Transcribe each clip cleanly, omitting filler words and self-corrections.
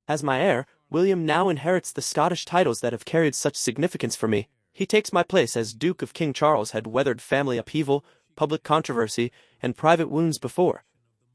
As my heir, William now inherits the Scottish titles that have carried such significance for me. He takes my place as Duke of King Charles had weathered family upheaval, public controversy, and private wounds before.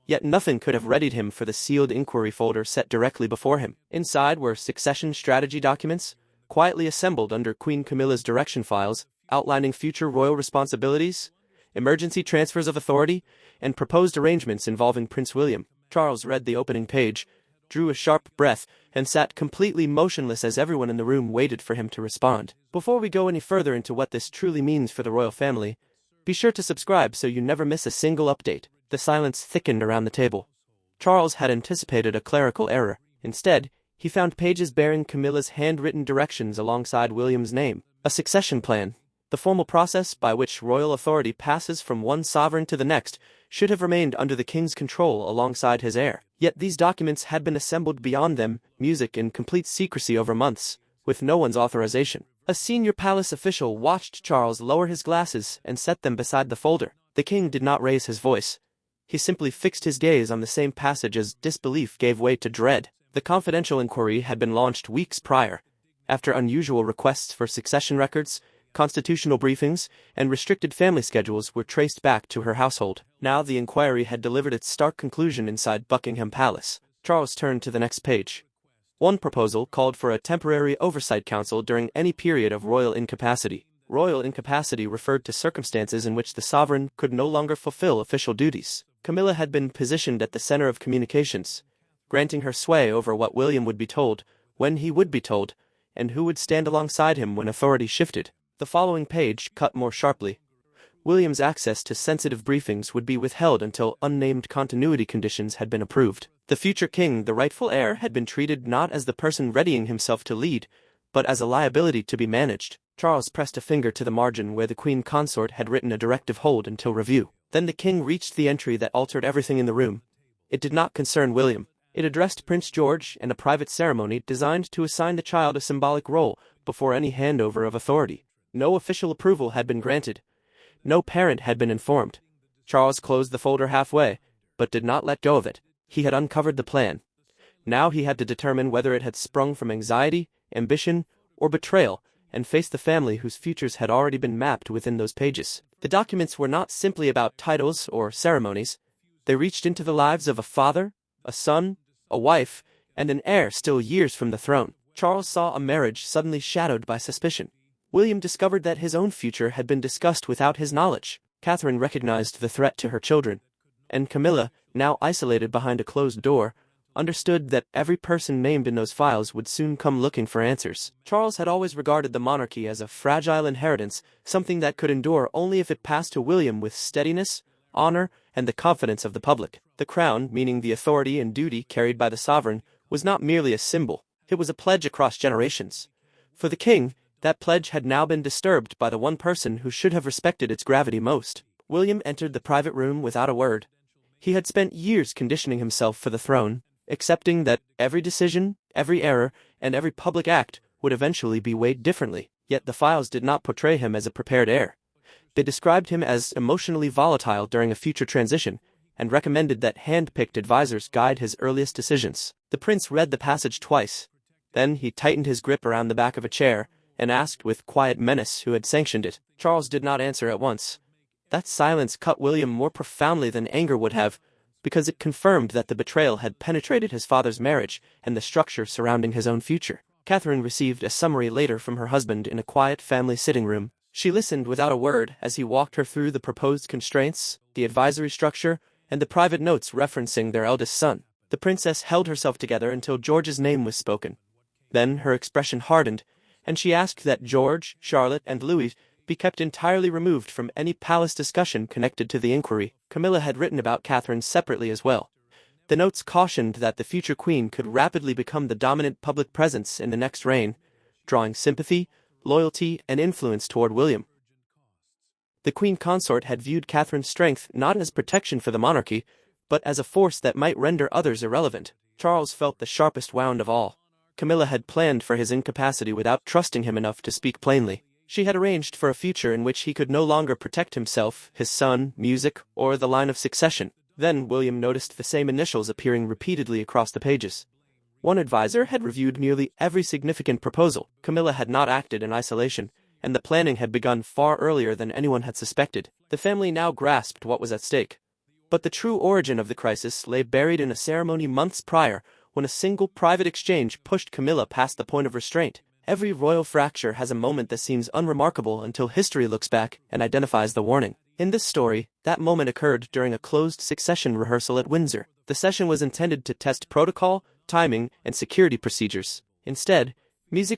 Yet nothing could have readied him for the sealed inquiry folder set directly before him. Inside were succession strategy documents, quietly assembled under Queen Camilla's direction files, outlining future royal responsibilities, emergency transfers of authority, and proposed arrangements involving Prince William. Charles read the opening page, drew a sharp breath, and sat completely motionless as everyone in the room waited for him to respond. Before we go any further into what this truly means for the royal family, be sure to subscribe so you never miss a single update. The silence thickened around the table. Charles had anticipated a clerical error. Instead, he found pages bearing Camilla's handwritten directions alongside William's name. A succession plan, the formal process by which royal authority passes from one sovereign to the next, should have remained under the king's control alongside his heir. Yet these documents had been assembled beyond them, music in complete secrecy over months, with no one's authorization. A senior palace official watched Charles lower his glasses and set them beside the folder. The king did not raise his voice. He simply fixed his gaze on the same passage as disbelief gave way to dread. The confidential inquiry had been launched weeks prior, after unusual requests for succession records, constitutional briefings, and restricted family schedules were traced back to her household. Now the inquiry had delivered its stark conclusion inside Buckingham Palace. Charles turned to the next page. One proposal called for a temporary oversight council during any period of royal incapacity. Royal incapacity referred to circumstances in which the sovereign could no longer fulfill official duties. Camilla had been positioned at the center of communications, granting her sway over what William would be told, when he would be told, and who would stand alongside him when authority shifted. The following page cut more sharply. William's access to sensitive briefings would be withheld until unnamed continuity conditions had been approved. The future king, the rightful heir, had been treated not as the person readying himself to lead, but as a liability to be managed. Charles pressed a finger to the margin where the queen consort had written a directive hold until review. Then the king reached the entry that altered everything in the room. It did not concern William. It addressed Prince George and a private ceremony designed to assign the child a symbolic role before any handover of authority. No official approval had been granted. No parent had been informed. Charles closed the folder halfway, but did not let go of it. He had uncovered the plan. Now he had to determine whether it had sprung from anxiety, ambition, or betrayal, and face the family whose futures had already been mapped within those pages. The documents were not simply about titles or ceremonies. They reached into the lives of a father, a son, a wife, and an heir still years from the throne. Charles saw a marriage suddenly shadowed by suspicion. William discovered that his own future had been discussed without his knowledge. Catherine recognized the threat to her children, and Camilla, now isolated behind a closed door, understood that every person named in those files would soon come looking for answers. Charles had always regarded the monarchy as a fragile inheritance, something that could endure only if it passed to William with steadiness, honor, and the confidence of the public. The crown, meaning the authority and duty carried by the sovereign, was not merely a symbol. It was a pledge across generations. For the king, that pledge had now been disturbed by the one person who should have respected its gravity most. William entered the private room without a word. He had spent years conditioning himself for the throne, accepting that every decision, every error, and every public act would eventually be weighed differently. Yet the files did not portray him as a prepared heir. They described him as emotionally volatile during a future transition, and recommended that hand-picked advisors guide his earliest decisions. The prince read the passage twice. Then he tightened his grip around the back of a chair, and asked with quiet menace who had sanctioned it. Charles did not answer at once. That silence cut William more profoundly than anger would have, because it confirmed that the betrayal had penetrated his father's marriage and the structure surrounding his own future. Catherine received a summary later from her husband in a quiet family sitting room. She listened without a word as he walked her through the proposed constraints, the advisory structure, and the private notes referencing their eldest son. The princess held herself together until George's name was spoken. Then her expression hardened, and she asked that George, Charlotte, and Louis be kept entirely removed from any palace discussion connected to the inquiry. Camilla had written about Catherine separately as well. The notes cautioned that the future queen could rapidly become the dominant public presence in the next reign, drawing sympathy, loyalty, and influence toward William. The queen consort had viewed Catherine's strength not as protection for the monarchy, but as a force that might render others irrelevant. Charles felt the sharpest wound of all. Camilla had planned for his incapacity without trusting him enough to speak plainly. She had arranged for a future in which he could no longer protect himself, his son, music, or the line of succession. Then William noticed the same initials appearing repeatedly across the pages. One advisor had reviewed nearly every significant proposal. Camilla had not acted in isolation, and the planning had begun far earlier than anyone had suspected. The family now grasped what was at stake. But the true origin of the crisis lay buried in a ceremony months prior, when a single private exchange pushed Camilla past the point of restraint. Every royal fracture has a moment that seems unremarkable until history looks back and identifies the warning. In this story, that moment occurred during a closed succession rehearsal at Windsor. The session was intended to test protocol, timing, and security procedures. Instead,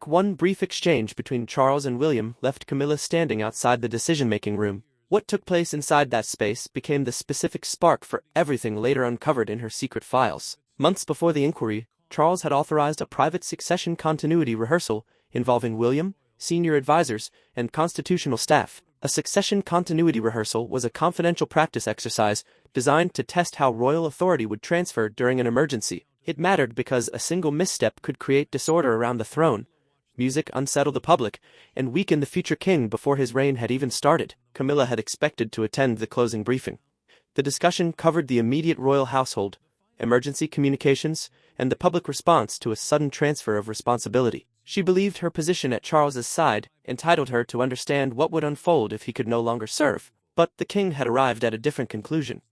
one brief exchange between Charles and William left Camilla standing outside the decision-making room. What took place inside that space became the specific spark for everything later uncovered in her secret files. Months before the inquiry, Charles had authorized a private succession continuity rehearsal involving William, senior advisors, and constitutional staff. A succession continuity rehearsal was a confidential practice exercise designed to test how royal authority would transfer during an emergency. It mattered because a single misstep could create disorder around the throne, unsettle the public, and weaken the future king before his reign had even started. Camilla had expected to attend the closing briefing. The discussion covered the immediate royal household, emergency communications, and the public response to a sudden transfer of responsibility. She believed her position at Charles's side entitled her to understand what would unfold if he could no longer serve. But the king had arrived at a different conclusion.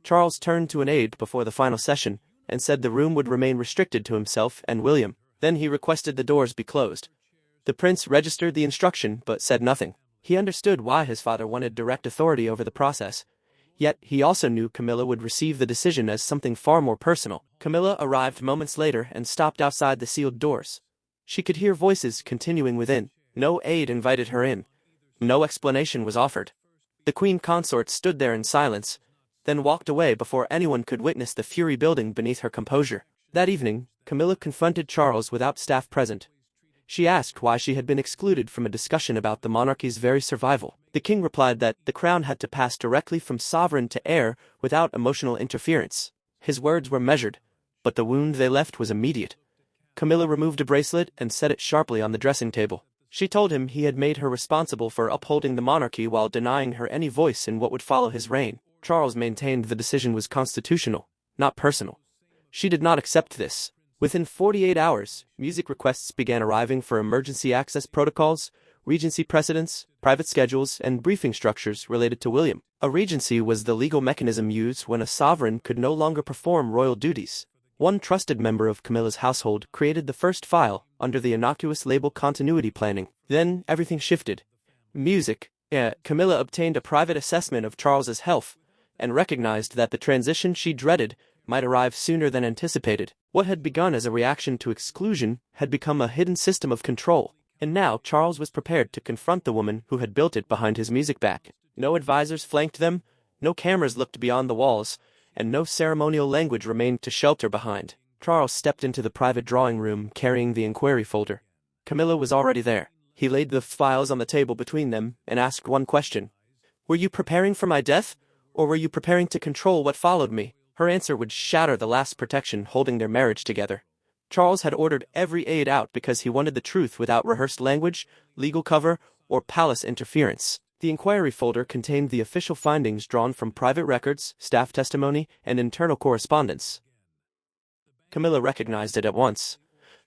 Charles turned to an aide before the final session and said the room would remain restricted to himself and William. Then he requested the doors be closed. The prince registered the instruction but said nothing. He understood why his father wanted direct authority over the process. Yet he also knew Camilla would receive the decision as something far more personal. Camilla arrived moments later and stopped outside the sealed doors. She could hear voices continuing within. No aide invited her in. No explanation was offered. The queen consort stood there in silence, then walked away before anyone could witness the fury building beneath her composure. That evening, Camilla confronted Charles without staff present. She asked why she had been excluded from a discussion about the monarchy's very survival. The king replied that the crown had to pass directly from sovereign to heir without emotional interference. His words were measured, but the wound they left was immediate. Camilla removed a bracelet and set it sharply on the dressing table. She told him he had made her responsible for upholding the monarchy while denying her any voice in what would follow his reign. Charles maintained the decision was constitutional, not personal. She did not accept this. Within 48 hours, music requests began arriving for emergency access protocols, regency precedents, private schedules, and briefing structures related to William. A regency was the legal mechanism used when a sovereign could no longer perform royal duties. One trusted member of Camilla's household created the first file under the innocuous label continuity planning. Then everything shifted. Camilla obtained a private assessment of Charles's health and recognized that the transition she dreaded might arrive sooner than anticipated. What had begun as a reaction to exclusion had become a hidden system of control, and now Charles was prepared to confront the woman who had built it behind his music back. No advisors flanked them, no cameras looked beyond the walls, and no ceremonial language remained to shelter behind. Charles stepped into the private drawing room carrying the inquiry folder. Camilla was already there. He laid the files on the table between them and asked one question. "Were you preparing for my death, or were you preparing to control what followed me?" Her answer would shatter the last protection holding their marriage together. Charles had ordered every aide out because he wanted the truth without rehearsed language, legal cover, or palace interference. The inquiry folder contained the official findings drawn from private records, staff testimony, and internal correspondence. Camilla recognized it at once.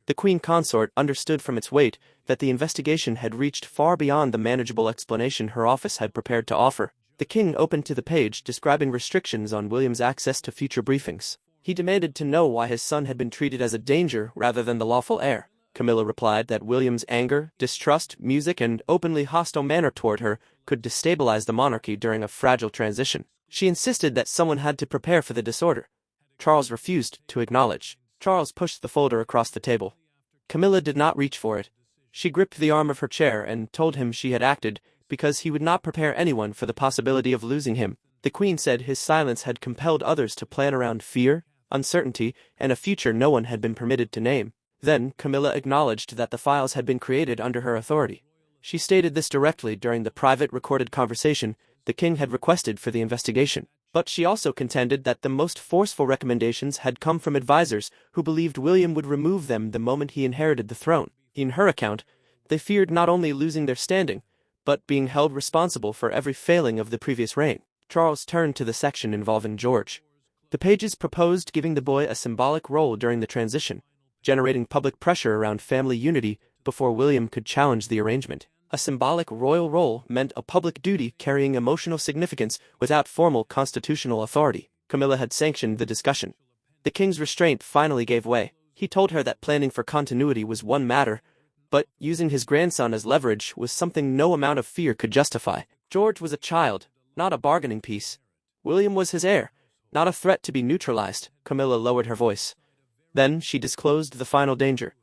The queen consort understood from its weight that the investigation had reached far beyond the manageable explanation her office had prepared to offer. The king opened to the page describing restrictions on William's access to future briefings. He demanded to know why his son had been treated as a danger rather than the lawful heir. Camilla replied that William's anger, distrust, and openly hostile manner toward her could destabilize the monarchy during a fragile transition. She insisted that someone had to prepare for the disorder. Charles refused to acknowledge. Charles pushed the folder across the table. Camilla did not reach for it. She gripped the arm of her chair and told him she had acted because he would not prepare anyone for the possibility of losing him. The queen said his silence had compelled others to plan around fear, uncertainty, and a future no one had been permitted to name. Then Camilla acknowledged that the files had been created under her authority. She stated this directly during the private recorded conversation the king had requested for the investigation. But she also contended that the most forceful recommendations had come from advisors who believed William would remove them the moment he inherited the throne. In her account, they feared not only losing their standing, but being held responsible for every failing of the previous reign. Charles turned to the section involving George. The pages proposed giving the boy a symbolic role during the transition. generating public pressure around family unity before William could challenge the arrangement. A symbolic royal role meant a public duty carrying emotional significance without formal constitutional authority. Camilla had sanctioned the discussion. The king's restraint finally gave way. He told her that planning for continuity was one matter, but using his grandson as leverage was something no amount of fear could justify. George was a child, not a bargaining piece. William was his heir, not a threat to be neutralized. Camilla lowered her voice. Then she disclosed the final danger.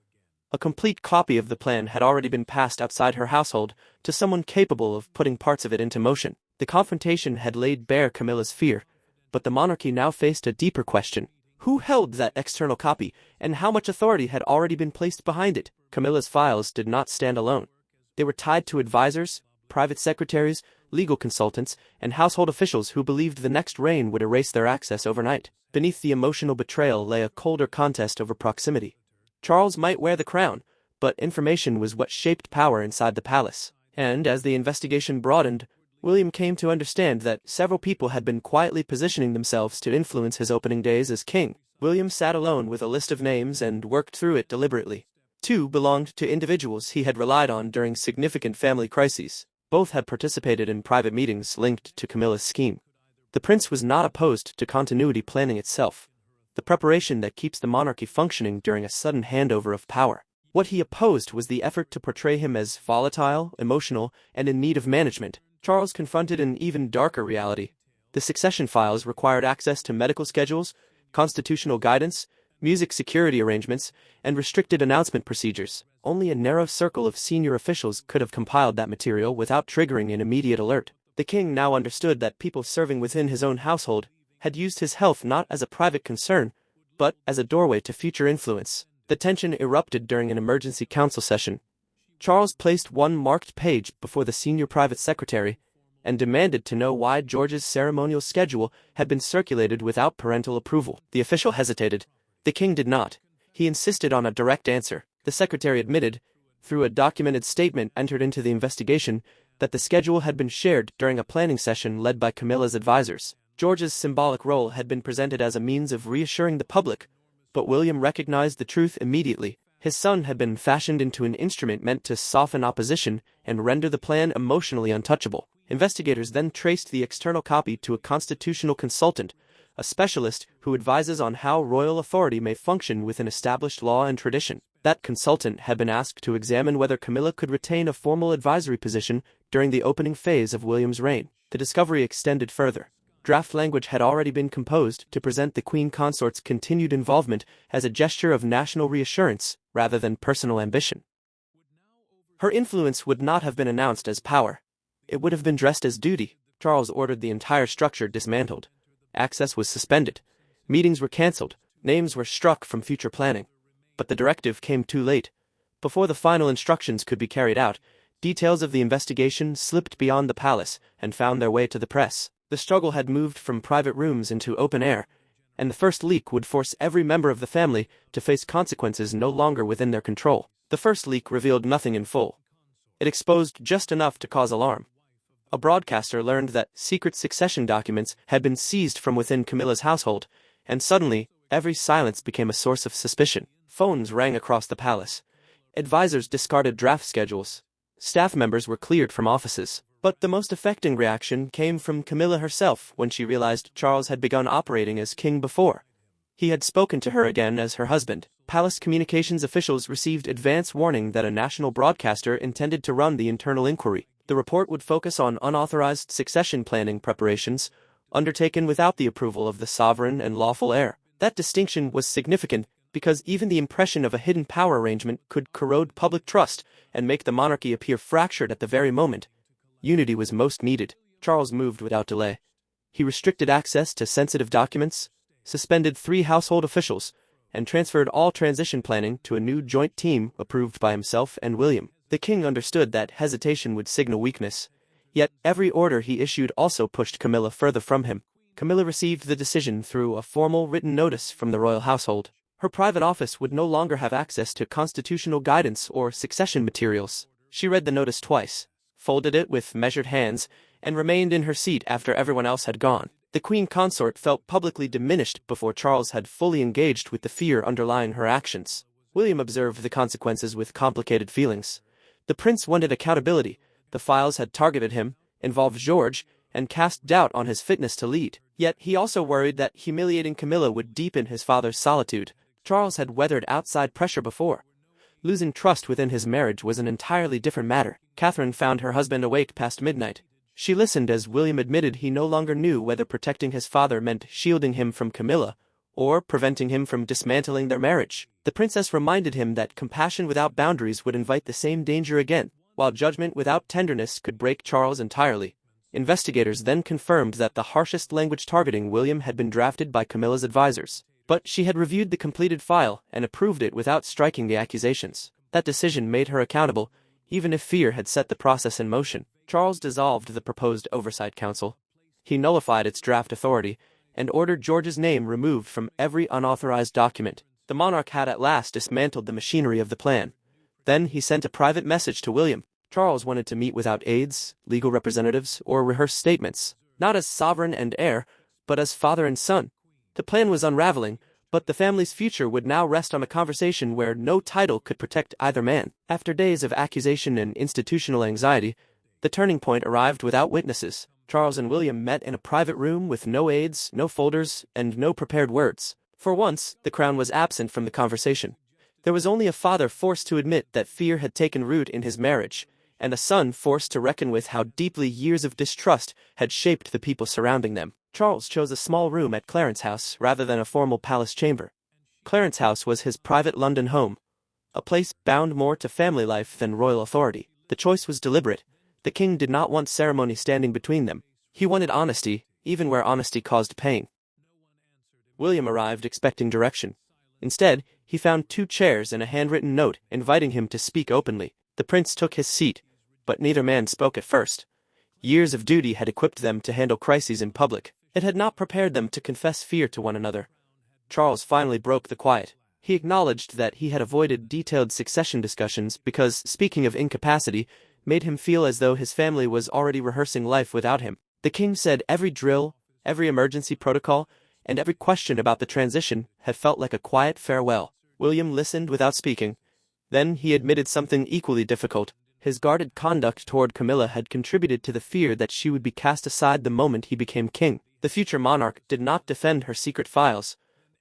A complete copy of the plan had already been passed outside her household to someone capable of putting parts of it into motion. The confrontation had laid bare Camilla's fear, but the monarchy now faced a deeper question. Who held that external copy, and how much authority had already been placed behind it? Camilla's files did not stand alone. They were tied to advisors, private secretaries, legal consultants, and household officials who believed the next reign would erase their access overnight. Beneath the emotional betrayal lay a colder contest over proximity. Charles might wear the crown, but information was what shaped power inside the palace. And as the investigation broadened, William came to understand that several people had been quietly positioning themselves to influence his opening days as king. William sat alone with a list of names and worked through it deliberately. 2 belonged to individuals he had relied on during significant family crises. Both had participated in private meetings linked to Camilla's scheme. The prince was not opposed to continuity planning itself, the preparation that keeps the monarchy functioning during a sudden handover of power. What he opposed was the effort to portray him as volatile, emotional, and in need of management. Charles confronted an even darker reality. The succession files required access to medical schedules, constitutional guidance, music security arrangements, and restricted announcement procedures. Only a narrow circle of senior officials could have compiled that material without triggering an immediate alert. The king now understood that people serving within his own household had used his health not as a private concern, but as a doorway to future influence. The tension erupted during an emergency council session. Charles placed one marked page before the senior private secretary and demanded to know why George's ceremonial schedule had been circulated without parental approval. The official hesitated. The king did not. He insisted on a direct answer. The secretary admitted, through a documented statement entered into the investigation, that the schedule had been shared during a planning session led by Camilla's advisors. George's symbolic role had been presented as a means of reassuring the public, but William recognized the truth immediately. His son had been fashioned into an instrument meant to soften opposition and render the plan emotionally untouchable. Investigators then traced the external copy to a constitutional consultant, a specialist who advises on how royal authority may function within established law and tradition. That consultant had been asked to examine whether Camilla could retain a formal advisory position during the opening phase of William's reign. The discovery extended further. Draft language had already been composed to present the queen consort's continued involvement as a gesture of national reassurance rather than personal ambition. Her influence would not have been announced as power. It would have been dressed as duty. Charles ordered the entire structure dismantled. Access was suspended. Meetings were cancelled. Names were struck from future planning. But the directive came too late. Before the final instructions could be carried out, details of the investigation slipped beyond the palace and found their way to the press. The struggle had moved from private rooms into open air, and the first leak would force every member of the family to face consequences no longer within their control. The first leak revealed nothing in full. It exposed just enough to cause alarm. A broadcaster learned that secret succession documents had been seized from within Camilla's household, and suddenly, every silence became a source of suspicion. Phones rang across the palace. Advisors discarded draft schedules. Staff members were cleared from offices. But the most affecting reaction came from Camilla herself when she realized Charles had begun operating as king before. He had spoken to her again as her husband. Palace communications officials received advance warning that a national broadcaster intended to run the internal inquiry. The report would focus on unauthorized succession planning preparations, undertaken without the approval of the sovereign and lawful heir. That distinction was significant because even the impression of a hidden power arrangement could corrode public trust and make the monarchy appear fractured at the very moment unity was most needed. Charles moved without delay. He restricted access to sensitive documents, suspended 3 household officials, and transferred all transition planning to a new joint team approved by himself and William. The king understood that hesitation would signal weakness, yet every order he issued also pushed Camilla further from him. Camilla received the decision through a formal written notice from the royal household. Her private office would no longer have access to constitutional guidance or succession materials. She read the notice twice, folded it with measured hands, and remained in her seat after everyone else had gone. The queen consort felt publicly diminished before Charles had fully engaged with the fear underlying her actions. William observed the consequences with complicated feelings. The prince wanted accountability, the files had targeted him, involved George, and cast doubt on his fitness to lead. Yet he also worried that humiliating Camilla would deepen his father's solitude. Charles had weathered outside pressure before. Losing trust within his marriage was an entirely different matter. Catherine found her husband awake past midnight. She listened as William admitted he no longer knew whether protecting his father meant shielding him from Camilla, or preventing him from dismantling their marriage. The princess reminded him that compassion without boundaries would invite the same danger again, while judgment without tenderness could break Charles entirely. Investigators then confirmed that the harshest language targeting William had been drafted by Camilla's advisors. But she had reviewed the completed file and approved it without striking the accusations. That decision made her accountable, even if fear had set the process in motion. Charles dissolved the proposed Oversight Council. He nullified its draft authority and ordered George's name removed from every unauthorized document. The monarch had at last dismantled the machinery of the plan. Then he sent a private message to William. Charles wanted to meet without aides, legal representatives, or rehearsed statements, not as sovereign and heir, but as father and son. The plan was unraveling, but the family's future would now rest on a conversation where no title could protect either man. After days of accusation and institutional anxiety, the turning point arrived without witnesses. Charles and William met in a private room with no aides, no folders, and no prepared words. For once, the crown was absent from the conversation. There was only a father forced to admit that fear had taken root in his marriage, and a son forced to reckon with how deeply years of distrust had shaped the people surrounding them. Charles chose a small room at Clarence House rather than a formal palace chamber. Clarence House was his private London home, a place bound more to family life than royal authority. The choice was deliberate. The king did not want ceremony standing between them. He wanted honesty, even where honesty caused pain. William arrived expecting direction. Instead, he found 2 chairs and a handwritten note inviting him to speak openly. The prince took his seat, but neither man spoke at first. Years of duty had equipped them to handle crises in public. It had not prepared them to confess fear to one another. Charles finally broke the quiet. He acknowledged that he had avoided detailed succession discussions because speaking of incapacity made him feel as though his family was already rehearsing life without him. The king said every drill, every emergency protocol, and every question about the transition had felt like a quiet farewell. William listened without speaking. Then he admitted something equally difficult. His guarded conduct toward Camilla had contributed to the fear that she would be cast aside the moment he became king. The future monarch did not defend her secret files,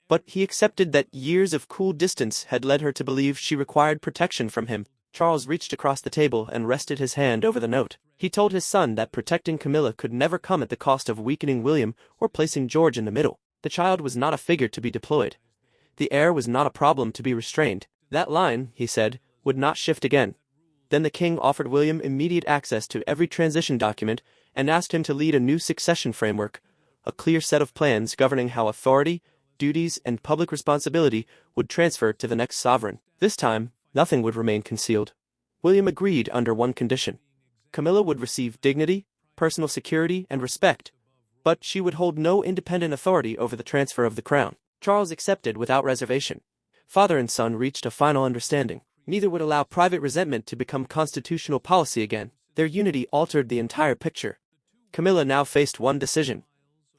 but he accepted that years of cool distance had led her to believe she required protection from him. Charles reached across the table and rested his hand over the note. He told his son that protecting Camilla could never come at the cost of weakening William or placing George in the middle. The child was not a figure to be deployed. The heir was not a problem to be restrained. That line, he said, would not shift again. Then the king offered William immediate access to every transition document and asked him to lead a new succession framework, a clear set of plans governing how authority, duties, and public responsibility would transfer to the next sovereign. This time, nothing would remain concealed. William agreed under one condition. Camilla would receive dignity, personal security, and respect, but she would hold no independent authority over the transfer of the crown. Charles accepted without reservation. Father and son reached a final understanding. Neither would allow private resentment to become constitutional policy again. Their unity altered the entire picture. Camilla now faced one decision: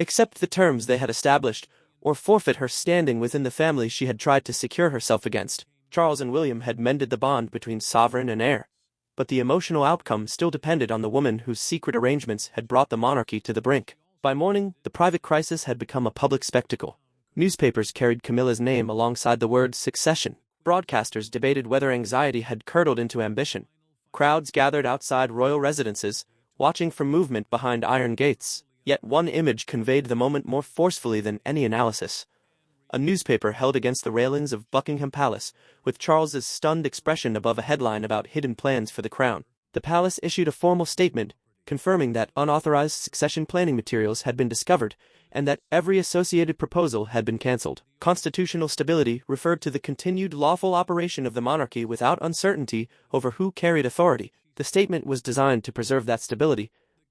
accept the terms they had established, or forfeit her standing within the family she had tried to secure herself against. Charles and William had mended the bond between sovereign and heir, but the emotional outcome still depended on the woman whose secret arrangements had brought the monarchy to the brink. By morning, the private crisis had become a public spectacle. Newspapers carried Camilla's name alongside the word succession. Broadcasters debated whether anxiety had curdled into ambition. Crowds gathered outside royal residences, watching for movement behind iron gates. Yet one image conveyed the moment more forcefully than any analysis. A newspaper held against the railings of Buckingham Palace, with Charles's stunned expression above a headline about hidden plans for the crown. The palace issued a formal statement, confirming that unauthorized succession planning materials had been discovered, and that every associated proposal had been cancelled. Constitutional stability referred to the continued lawful operation of the monarchy without uncertainty over who carried authority. The statement was designed to preserve that stability,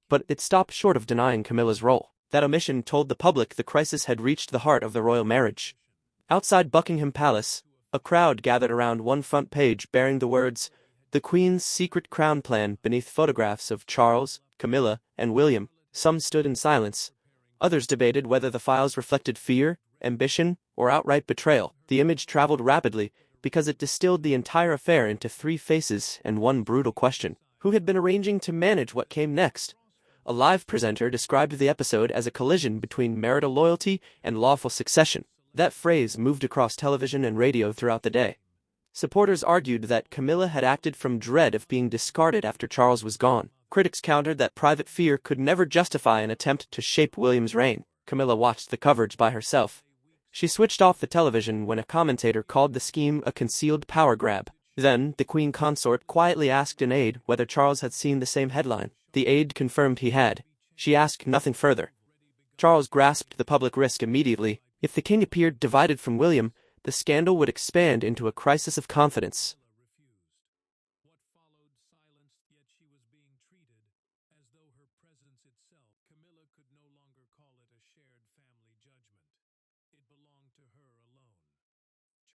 but it stopped short of denying Camilla's role. That omission told the public the crisis had reached the heart of the royal marriage. Outside Buckingham Palace, a crowd gathered around one front page bearing the words, "The Queen's Secret Crown Plan," beneath photographs of Charles, Camilla, and William. Some stood in silence. Others debated whether the files reflected fear, ambition, or outright betrayal. The image traveled rapidly, because it distilled the entire affair into three faces and one brutal question: who had been arranging to manage what came next? A live presenter described the episode as a collision between marital loyalty and lawful succession. That phrase moved across television and radio throughout the day. Supporters argued that Camilla had acted from dread of being discarded after Charles was gone. Critics countered that private fear could never justify an attempt to shape William's reign. Camilla watched the coverage by herself. She switched off the television when a commentator called the scheme a concealed power grab. Then, the Queen Consort quietly asked an aide whether Charles had seen the same headline. The aide confirmed he had. She asked nothing further. Charles grasped the public risk immediately. If the king appeared divided from William, the scandal would expand into a crisis of confidence.